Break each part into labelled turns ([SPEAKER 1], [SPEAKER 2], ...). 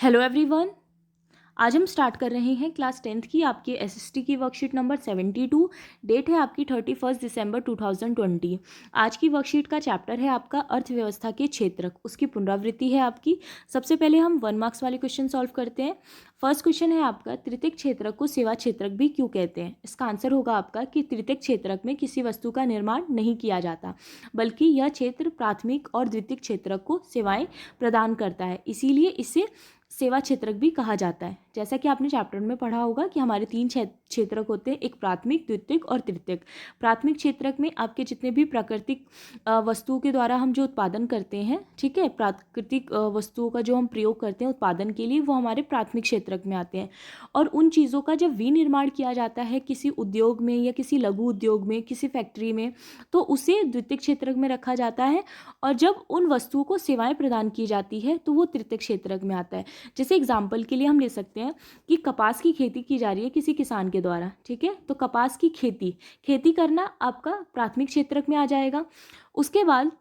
[SPEAKER 1] Hello everyone. आज हम start कर रहे हैं क्लास 10th की आपके एसएसटी की वर्कशीट नंबर 72। डेट है आपकी 31 दिसंबर 2020। आज की वर्कशीट का चैप्टर है आपका अर्थव्यवस्था के क्षेत्रक, उसकी पुनरावृत्ति है आपकी। सबसे पहले हम 1 मार्क्स वाले क्वेश्चन सॉल्व करते हैं। फर्स्ट क्वेश्चन है आपका, तृतीयक क्षेत्रक को सेवा क्षेत्रक भी क्यों कहते हैं। इसका आंसर होगा आपका कि तृतीयक क्षेत्रक में किसी वस्तु का निर्माण नहीं किया जाता, बल्कि यह क्षेत्र प्राथमिक और द्वितीयक क्षेत्रक को सेवाएं प्रदान करता है, इसीलिए इसे सेवा क्षेत्रक भी कहा जाता है। जैसा कि आपने चैप्टर में पढ़ा होगा कि हमारे 3 क्षेत्रक होते हैं, एक प्राथमिक, द्वितीयक और तृतीयक। प्राथमिक क्षेत्रक में आपके जितने भी प्राकृतिक वस्तुओं के द्वारा हम जो उत्पादन करते हैं, ठीक है, प्राकृतिक वस्तुओं का जो हम प्रयोग करते हैं उत्पादन के लिए, वो हमारे प्राथमिक क्षेत्रक में आते हैं। और उन चीज़ों का जब विनिर्माण किया जाता है किसी उद्योग में या किसी लघु उद्योग में, किसी फैक्ट्री में, तो उसे द्वितीयक क्षेत्रक में रखा जाता है। और जब उन वस्तुओं को सेवाएं प्रदान की जाती है तो वो तृतीयक क्षेत्रक में आता है। जैसे एग्जाम्पल के लिए हम ले सकते हैं कि कपास की खेती की जा रही है किसी किसान के द्वारा, ठीक है, तो कपास की खेती करना आपका प्राथमिक क्षेत्रक में आ जाएगा। उसके बाद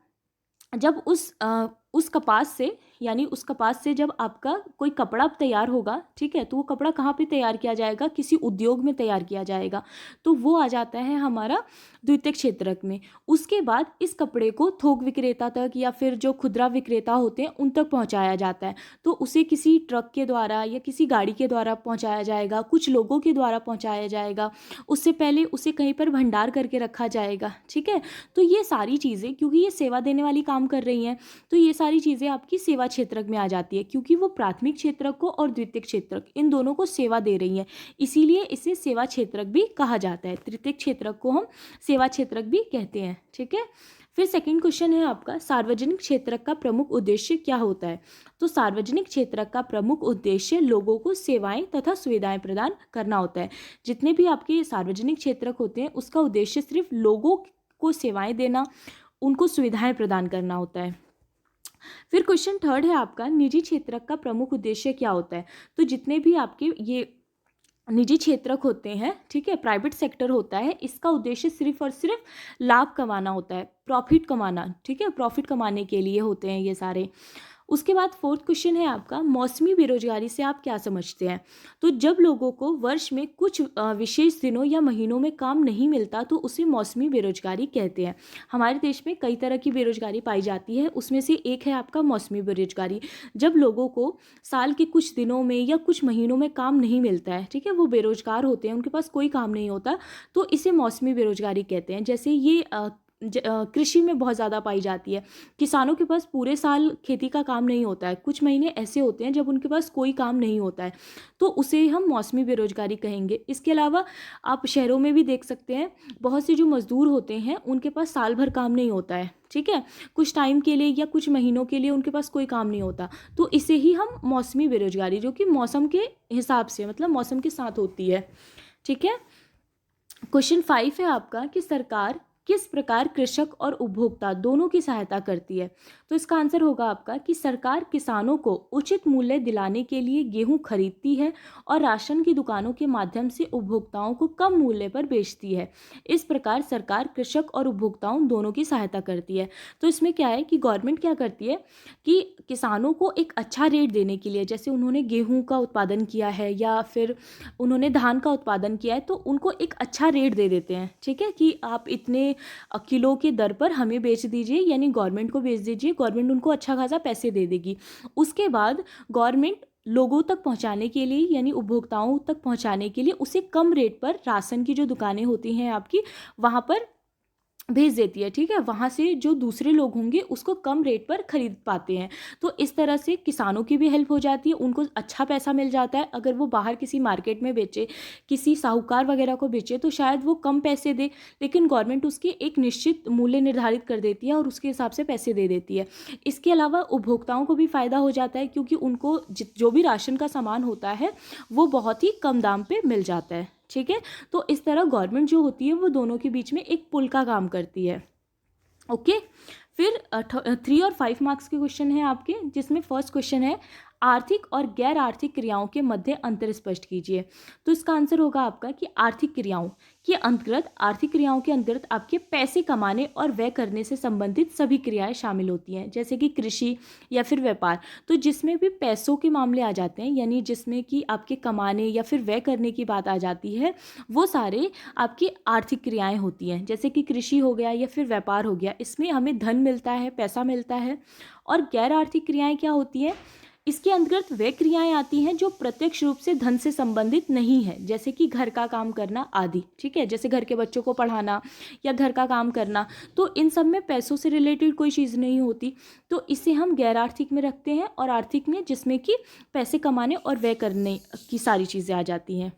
[SPEAKER 1] जब उस कपास से, यानी उस कपास से जब आपका कोई कपड़ा तैयार होगा, ठीक है, तो वो कपड़ा कहाँ पे तैयार किया जाएगा, किसी उद्योग में तैयार किया जाएगा, तो वो आ जाता है हमारा द्वितीयक क्षेत्रक में। उसके बाद इस कपड़े को थोक विक्रेता तक या फिर जो खुदरा विक्रेता होते हैं उन तक पहुँचाया जाता है, तो उसे किसी ट्रक के द्वारा या किसी गाड़ी के द्वारा पहुँचाया जाएगा, कुछ लोगों के द्वारा पहुँचाया जाएगा, उससे पहले उसे कहीं पर भंडार करके रखा जाएगा, ठीक है। तो ये सारी चीज़ें, क्योंकि ये सेवा देने वाली काम कर रही हैं, तो ये सारी चीज़ें आपकी सेवा क्षेत्रक में आ जाती है, क्योंकि वो प्राथमिक क्षेत्रक को और द्वितीयक क्षेत्रक इन दोनों को सेवा दे रही हैं, इसीलिए इसे सेवा क्षेत्रक भी कहा जाता है। तृतीयक क्षेत्रक को हम सेवा क्षेत्रक भी कहते हैं, ठीक है। फिर सेकंड क्वेश्चन है आपका, सार्वजनिक क्षेत्रक का प्रमुख उद्देश्य क्या होता है। तो सार्वजनिक क्षेत्रक का प्रमुख उद्देश्य लोगों को सेवाएं तथा सुविधाएं प्रदान करना होता है। जितने भी आपके सार्वजनिक क्षेत्रक होते हैं उसका उद्देश्य सिर्फ लोगों को सेवाएं देना, उनको सुविधाएं प्रदान करना होता है। फिर क्वेश्चन थर्ड है आपका, निजी क्षेत्रक का प्रमुख उद्देश्य क्या होता है। तो जितने भी आपके ये निजी क्षेत्रक होते हैं, ठीक है, प्राइवेट सेक्टर होता है, इसका उद्देश्य सिर्फ और सिर्फ लाभ कमाना होता है, प्रॉफिट कमाना, ठीक है, प्रॉफिट कमाने के लिए होते हैं ये सारे। उसके बाद फोर्थ क्वेश्चन है आपका, मौसमी बेरोजगारी से आप क्या समझते हैं। तो जब लोगों को वर्ष में कुछ विशेष दिनों या महीनों में काम नहीं मिलता तो उसे मौसमी बेरोजगारी कहते हैं। हमारे देश में कई तरह की बेरोजगारी पाई जाती है, उसमें से एक है आपका मौसमी बेरोजगारी। जब लोगों को साल के कुछ दिनों में या कुछ महीनों में काम नहीं मिलता है, ठीक है, वो बेरोजगार होते हैं, उनके पास कोई काम नहीं होता, तो इसे मौसमी बेरोजगारी कहते हैं। जैसे ये कृषि में बहुत ज़्यादा पाई जाती है। किसानों के पास पूरे साल खेती का काम नहीं होता है, कुछ महीने ऐसे होते हैं जब उनके पास कोई काम नहीं होता है, तो उसे हम मौसमी बेरोजगारी कहेंगे। इसके अलावा आप शहरों में भी देख सकते हैं, बहुत से जो मजदूर होते हैं उनके पास साल भर काम नहीं होता है, ठीक है, कुछ टाइम के लिए या कुछ महीनों के लिए उनके पास कोई काम नहीं होता, तो इसे ही हम मौसमी बेरोजगारी, जो कि मौसम के हिसाब से, मतलब मौसम के साथ होती है, ठीक है। क्वेश्चन 5 है आपका कि सरकार किस प्रकार कृषक और उपभोक्ता दोनों की सहायता करती है। तो इसका आंसर होगा आपका कि सरकार किसानों को उचित मूल्य दिलाने के लिए गेहूं खरीदती है और राशन की दुकानों के माध्यम से उपभोक्ताओं को कम मूल्य पर बेचती है। इस प्रकार सरकार कृषक और उपभोक्ताओं दोनों की सहायता करती है। तो इसमें क्या है कि गवर्नमेंट क्या करती है कि किसानों को एक अच्छा रेट देने के लिए, जैसे उन्होंने गेहूँ का उत्पादन किया है या फिर उन्होंने धान का उत्पादन किया है, तो उनको एक अच्छा रेट दे देते हैं, ठीक है, कि आप इतने किलो के दर पर हमें बेच दीजिए, यानी गवर्नमेंट को बेच दीजिए, गवर्नमेंट उनको अच्छा खासा पैसे दे देगी। उसके बाद गवर्नमेंट लोगों तक पहुंचाने के लिए, यानी उपभोक्ताओं तक पहुंचाने के लिए उसे कम रेट पर राशन की जो दुकानें होती हैं आपकी, वहां पर भेज देती है, ठीक है, वहाँ से जो दूसरे लोग होंगे उसको कम रेट पर खरीद पाते हैं। तो इस तरह से किसानों की भी हेल्प हो जाती है, उनको अच्छा पैसा मिल जाता है। अगर वो बाहर किसी मार्केट में बेचे, किसी साहूकार वगैरह को बेचे, तो शायद वो कम पैसे दे, लेकिन गवर्नमेंट उसके एक निश्चित मूल्य निर्धारित कर देती है और उसके हिसाब से पैसे दे देती है। इसके अलावा उपभोक्ताओं को भी फ़ायदा हो जाता है, क्योंकि उनको जो भी राशन का सामान होता है वो बहुत ही कम दाम पर मिल जाता है, ठीक है। तो इस तरह गवर्नमेंट जो होती है वो दोनों के बीच में एक पुल का काम करती है, ओके। फिर 3 और 5 मार्क्स के क्वेश्चन है आपके, जिसमें फर्स्ट क्वेश्चन है, आर्थिक और गैर आर्थिक क्रियाओं के मध्य अंतर स्पष्ट कीजिए। तो इसका आंसर होगा आपका कि आर्थिक क्रियाओं के अंतर्गत, आर्थिक क्रियाओं के अंतर्गत आपके पैसे कमाने और व्यय करने से संबंधित सभी क्रियाएं शामिल होती हैं, जैसे कि कृषि या फिर व्यापार। तो जिसमें भी पैसों के मामले आ जाते हैं, यानी जिसमें कि आपके कमाने या फिर व्यय करने की बात आ जाती है, वो सारे आपकी आर्थिक क्रियाएं होती हैं। जैसे कि कृषि हो गया या फिर व्यापार हो गया, इसमें हमें धन मिलता है, पैसा मिलता है। और गैर आर्थिक क्रियाएं क्या होती हैं? इसके अंतर्गत वे क्रियाएं आती हैं जो प्रत्यक्ष रूप से धन से संबंधित नहीं है, जैसे कि घर का काम करना आदि। ठीक है, जैसे घर के बच्चों को पढ़ाना या घर का काम करना, तो इन सब में पैसों से रिलेटेड कोई चीज़ नहीं होती, तो इसे हम गैर आर्थिक में रखते हैं। और आर्थिक में जिसमें कि पैसे कमाने और व्यय करने की सारी चीज़ें आ जाती हैं।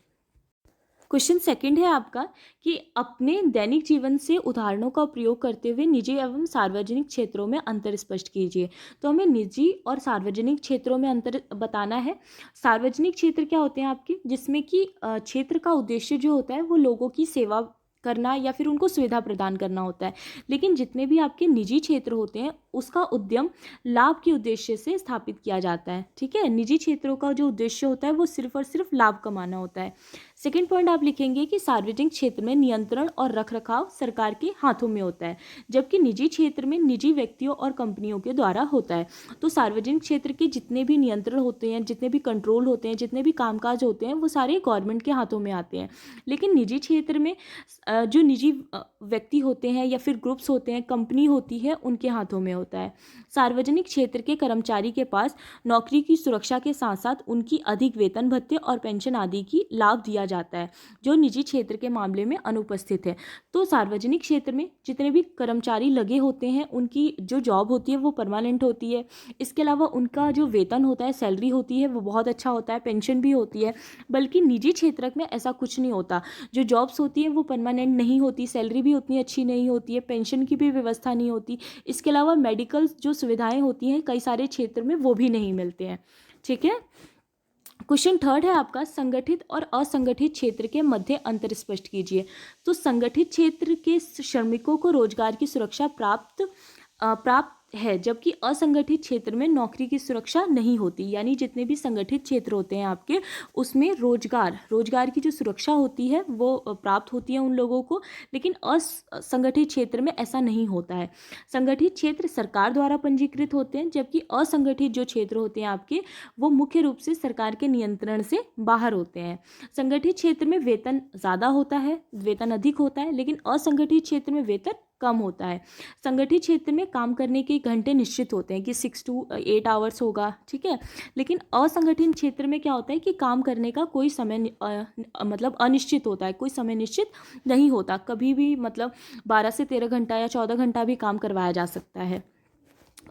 [SPEAKER 1] क्वेश्चन सेकंड है आपका कि अपने दैनिक जीवन से उदाहरणों का प्रयोग करते हुए निजी एवं सार्वजनिक क्षेत्रों में अंतर स्पष्ट कीजिए। तो हमें निजी और सार्वजनिक क्षेत्रों में अंतर बताना है। सार्वजनिक क्षेत्र क्या होते हैं आपके, जिसमें कि क्षेत्र का उद्देश्य जो होता है वो लोगों की सेवा करना या फिर उनको सुविधा प्रदान करना होता है। लेकिन जितने भी आपके निजी क्षेत्र होते हैं उसका उद्यम लाभ के उद्देश्य से स्थापित किया जाता है। ठीक है, निजी क्षेत्रों का जो उद्देश्य होता है वो सिर्फ और सिर्फ लाभ कमाना होता है। सेकेंड पॉइंट आप लिखेंगे कि सार्वजनिक क्षेत्र में नियंत्रण और रखरखाव सरकार के हाथों में होता है, जबकि निजी क्षेत्र में निजी व्यक्तियों और कंपनियों के द्वारा होता है। तो सार्वजनिक क्षेत्र के जितने भी नियंत्रण होते हैं, जितने भी कंट्रोल होते हैं, जितने भी कामकाज होते हैं, वो सारे गवर्नमेंट के हाथों में आते हैं। लेकिन निजी क्षेत्र में जो निजी व्यक्ति होते हैं या फिर ग्रुप्स होते हैं, कंपनी होती है, उनके हाथों में होता है। सार्वजनिक क्षेत्र के कर्मचारी के पास नौकरी की सुरक्षा के साथ साथ उनकी अधिक वेतन भत्ते और पेंशन आदि की लाभ दिया जाता है, जो निजी क्षेत्र के मामले में अनुपस्थित है। तो सार्वजनिक क्षेत्र में जितने भी कर्मचारी लगे होते हैं उनकी जो जॉब होती है वो परमानेंट होती है। इसके अलावा उनका जो वेतन होता है, सैलरी होती है, वो बहुत अच्छा होता है, पेंशन भी होती है। बल्कि निजी क्षेत्र में ऐसा कुछ नहीं होता। जो जॉब्स होती है वो परमानेंट नहीं होती, सैलरी भी उतनी अच्छी नहीं होती है, पेंशन की भी व्यवस्था नहीं होती। इसके अलावा मेडिकल जो सुविधाएं होती हैं कई सारे क्षेत्र में वो भी नहीं मिलते हैं। ठीक है, क्वेश्चन थर्ड है आपका संगठित और असंगठित क्षेत्र के मध्य अंतर स्पष्ट कीजिए। तो संगठित क्षेत्र के श्रमिकों को रोजगार की सुरक्षा प्राप्त है, जबकि असंगठित क्षेत्र में नौकरी की सुरक्षा नहीं होती। यानी जितने भी संगठित क्षेत्र होते हैं आपके, उसमें रोजगार की जो सुरक्षा होती है वो प्राप्त होती है उन लोगों को, लेकिन असंगठित क्षेत्र में ऐसा नहीं होता है। संगठित क्षेत्र सरकार द्वारा पंजीकृत होते हैं, जबकि असंगठित जो क्षेत्र होते हैं आपके, वो मुख्य रूप से सरकार के नियंत्रण से बाहर होते हैं। संगठित क्षेत्र में वेतन ज़्यादा होता है, वेतन अधिक होता है, लेकिन असंगठित क्षेत्र में वेतन कम होता है। संगठित क्षेत्र में काम करने के घंटे निश्चित होते हैं कि 6 to 8 आवर्स होगा। ठीक है, लेकिन असंगठित क्षेत्र में क्या होता है कि काम करने का कोई समय मतलब अनिश्चित होता है, कोई समय निश्चित नहीं होता। कभी भी मतलब 12 से 13 घंटा या 14 घंटा भी काम करवाया जा सकता है।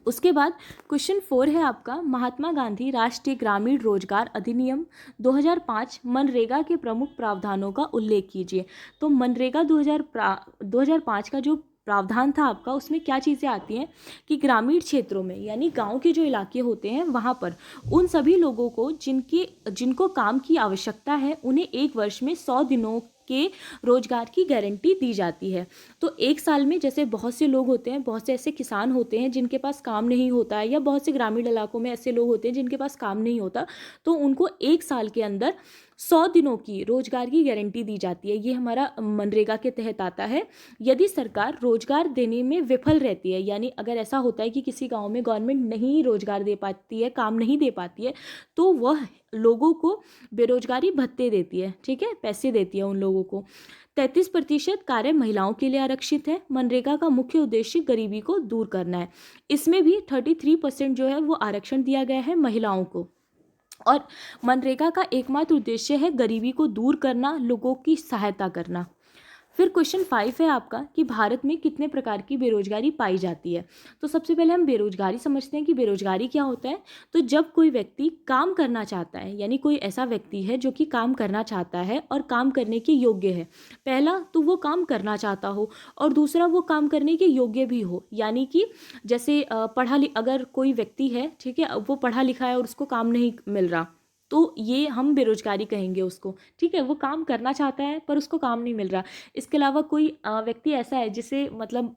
[SPEAKER 1] उसके बाद क्वेश्चन 4 है आपका महात्मा गांधी राष्ट्रीय ग्रामीण रोजगार अधिनियम 2005 मनरेगा के प्रमुख प्रावधानों का उल्लेख कीजिए। तो मनरेगा 2005 का जो प्रावधान था आपका, उसमें क्या चीज़ें आती हैं कि ग्रामीण क्षेत्रों में यानी गांव के जो इलाके होते हैं वहाँ पर उन सभी लोगों को जिनको काम की आवश्यकता है, उन्हें एक वर्ष में 100 दिनों के रोजगार की गारंटी दी जाती है। तो एक साल में जैसे बहुत से लोग होते हैं, बहुत से ऐसे किसान होते हैं जिनके पास काम नहीं होता है, या बहुत से ग्रामीण इलाकों में ऐसे लोग होते हैं जिनके पास काम नहीं होता, तो उनको एक साल के अंदर 100 दिनों की रोजगार की गारंटी दी जाती है। ये हमारा मनरेगा के तहत आता है। यदि सरकार रोजगार देने में विफल रहती है, यानी अगर ऐसा होता है कि किसी गांव में गवर्नमेंट नहीं रोजगार दे पाती है, काम नहीं दे पाती है, तो वह लोगों को बेरोजगारी भत्ते देती है। ठीक है, पैसे देती है उन लोगों को। 33% कार्य महिलाओं के लिए आरक्षित है। मनरेगा का मुख्य उद्देश्य गरीबी को दूर करना है। इसमें भी 33% जो है वो आरक्षण दिया गया है महिलाओं को। और मनरेगा का एकमात्र उद्देश्य है गरीबी को दूर करना, लोगों की सहायता करना। फिर क्वेश्चन 5 है आपका कि भारत में कितने प्रकार की बेरोजगारी पाई जाती है। तो सबसे पहले हम बेरोजगारी समझते हैं कि बेरोजगारी क्या होता है। तो जब कोई व्यक्ति काम करना चाहता है, यानी कोई ऐसा व्यक्ति है जो कि काम करना चाहता है और काम करने के योग्य है। पहला तो वो काम करना चाहता हो, और दूसरा वो काम करने के योग्य भी हो। यानी कि जैसे अगर कोई व्यक्ति है, ठीक है, वो पढ़ा लिखा है और उसको काम नहीं मिल रहा, तो ये हम बेरोजगारी कहेंगे उसको। ठीक है, वो काम करना चाहता है पर उसको काम नहीं मिल रहा। इसके अलावा कोई व्यक्ति ऐसा है जिसे मतलब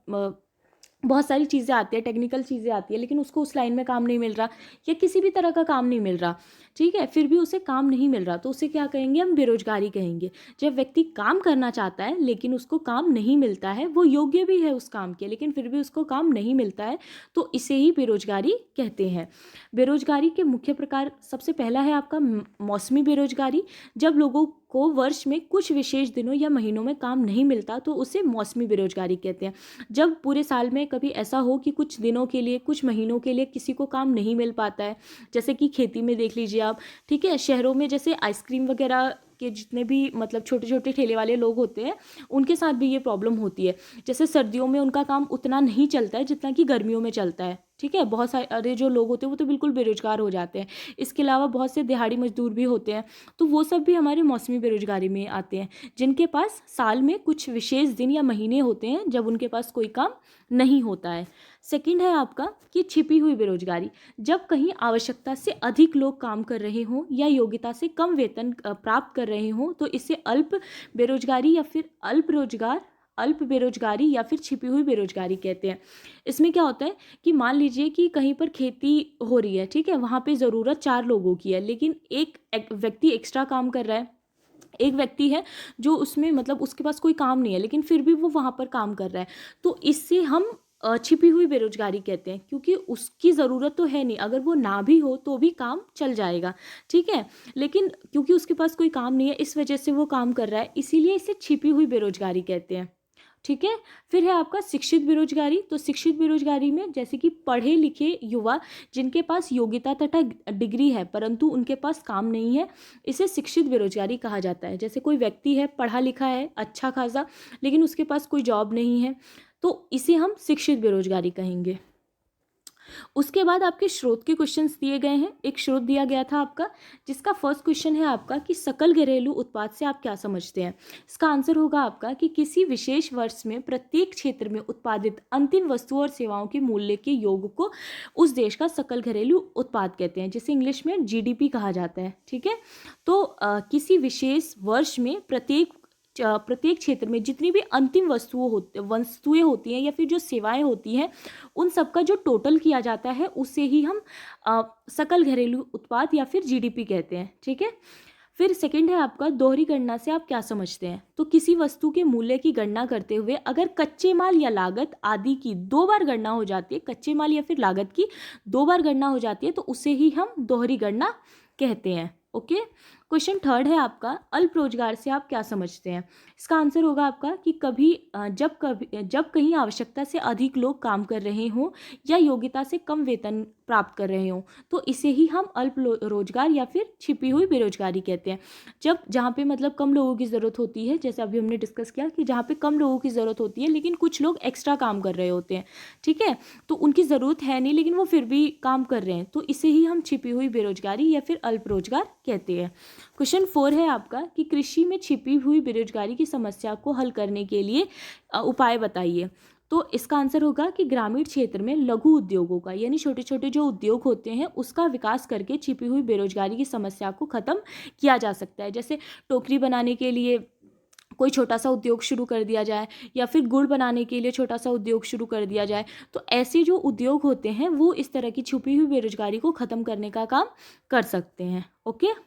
[SPEAKER 1] बहुत सारी चीज़ें आती है, टेक्निकल चीज़ें आती है, लेकिन उसको उस लाइन में काम नहीं मिल रहा या किसी भी तरह का काम नहीं मिल रहा, ठीक है, फिर भी उसे काम नहीं मिल रहा, तो उसे क्या कहेंगे, हम बेरोजगारी कहेंगे। जब व्यक्ति काम करना चाहता है लेकिन उसको काम नहीं मिलता है, वो योग्य भी है उस काम के, लेकिन फिर भी उसको काम नहीं मिलता है, तो इसे ही बेरोजगारी कहते हैं। बेरोजगारी के मुख्य प्रकार, सबसे पहला है आपका मौसमी बेरोजगारी। जब लोगों को वर्ष में कुछ विशेष दिनों या महीनों में काम नहीं मिलता तो उसे मौसमी बेरोजगारी कहते हैं। जब पूरे साल में कभी ऐसा हो कि कुछ दिनों के लिए, कुछ महीनों के लिए किसी को काम नहीं मिल पाता है, जैसे कि खेती में देख लीजिए आप, ठीक है, शहरों में जैसे आइसक्रीम वगैरह के जितने भी मतलब छोटे छोटे ठेले वाले लोग होते हैं, उनके साथ भी ये प्रॉब्लम होती है। जैसे सर्दियों में उनका काम उतना नहीं चलता है जितना कि गर्मियों में चलता है, ठीक है, बहुत सारे जो लोग होते हैं वो तो बिल्कुल बेरोजगार हो जाते हैं। इसके अलावा बहुत से दिहाड़ी मजदूर भी होते हैं, तो वो सब भी हमारे मौसमी बेरोजगारी में आते हैं, जिनके पास साल में कुछ विशेष दिन या महीने होते हैं जब उनके पास कोई काम नहीं होता है। सेकंड है आपका कि छिपी हुई बेरोजगारी। जब कहीं आवश्यकता से अधिक लोग काम कर रहे हों या योग्यता से कम वेतन प्राप्त कर रहे हों, तो इसे अल्प बेरोजगारी या फिर अल्प बेरोजगारी या फिर छिपी हुई बेरोजगारी कहते हैं। इसमें क्या होता है कि मान लीजिए कि कहीं पर खेती हो रही है, ठीक है, वहाँ पे ज़रूरत 4 लोगों की है, लेकिन एक व्यक्ति एक्स्ट्रा काम कर रहा है। एक व्यक्ति है जो उसमें मतलब उसके पास कोई काम नहीं है, लेकिन फिर भी वो वहाँ पर काम कर रहा है, तो इससे हम छिपी हुई बेरोजगारी कहते हैं, क्योंकि उसकी ज़रूरत तो है नहीं, अगर वो ना भी हो तो भी काम चल जाएगा, ठीक है, लेकिन क्योंकि उसके पास कोई काम नहीं है इस वजह से वो काम कर रहा है, इसीलिए इसे छिपी हुई बेरोजगारी कहते हैं, ठीक है। फिर है आपका शिक्षित बेरोजगारी। तो शिक्षित बेरोजगारी में जैसे कि पढ़े लिखे युवा जिनके पास योग्यता तथा डिग्री है परंतु उनके पास काम नहीं है, इसे शिक्षित बेरोजगारी कहा जाता है। जैसे कोई व्यक्ति है, पढ़ा लिखा है अच्छा खासा, लेकिन उसके पास कोई जॉब नहीं है, तो इसे हम शिक्षित बेरोजगारी कहेंगे। उसके बाद आपके स्रोत के क्वेश्चंस दिए गए हैं। एक स्रोत दिया गया था आपका, जिसका फर्स्ट क्वेश्चन है आपका कि सकल घरेलू उत्पाद से आप क्या समझते हैं। इसका आंसर होगा आपका कि किसी विशेष वर्ष में प्रत्येक क्षेत्र में उत्पादित अंतिम वस्तुओं और सेवाओं के मूल्य के योग को उस देश का सकल घरेलू उत्पाद कहते हैं, जिसे इंग्लिश में जीडीपी कहा जाता है, ठीक है। तो किसी विशेष वर्ष में प्रत्येक क्षेत्र में जितनी भी अंतिम वस्तुएं होती हैं या फिर जो सेवाएं होती हैं, उन सब का जो टोटल किया जाता है उसे ही हम सकल घरेलू उत्पाद या फिर जीडीपी कहते हैं, ठीक है। फिर सेकंड है आपका दोहरी गणना से आप क्या समझते हैं। तो किसी वस्तु के मूल्य की गणना करते हुए अगर कच्चे माल या लागत आदि की 2 बार गणना हो जाती है, कच्चे माल या फिर लागत की 2 बार गणना हो जाती है, तो उसे ही हम दोहरी गणना कहते हैं, ओके। क्वेश्चन थर्ड है आपका अल्प रोजगार से आप क्या समझते हैं। इसका आंसर होगा आपका कि जब कहीं आवश्यकता से अधिक लोग काम कर रहे हों या योग्यता से कम वेतन प्राप्त कर रहे हों, तो इसे ही हम अल्प रोजगार या फिर छिपी हुई बेरोजगारी कहते हैं। जहाँ पे मतलब कम लोगों की ज़रूरत होती है, जैसे अभी हमने डिस्कस किया कि जहाँ पे कम लोगों की ज़रूरत होती है लेकिन कुछ लोग एक्स्ट्रा काम कर रहे होते हैं, ठीक है, तो उनकी ज़रूरत है नहीं लेकिन वो फिर भी काम कर रहे हैं, तो इसे ही हम छिपी हुई बेरोजगारी या फिर अल्प रोजगार कहते हैं। क्वेश्चन 4 है आपका कि कृषि में छिपी हुई बेरोजगारी की समस्या को हल करने के लिए उपाय बताइए। तो इसका आंसर होगा कि ग्रामीण क्षेत्र में लघु उद्योगों का, यानी छोटे छोटे जो उद्योग होते हैं उसका विकास करके छिपी हुई बेरोजगारी की समस्या को ख़त्म किया जा सकता है। जैसे टोकरी बनाने के लिए कोई छोटा सा उद्योग शुरू कर दिया जाए, या फिर गुड़ बनाने के लिए छोटा सा उद्योग शुरू कर दिया जाए, तो ऐसे जो उद्योग होते हैं वो इस तरह की छुपी हुई बेरोजगारी को ख़त्म करने का काम कर सकते हैं, ओके।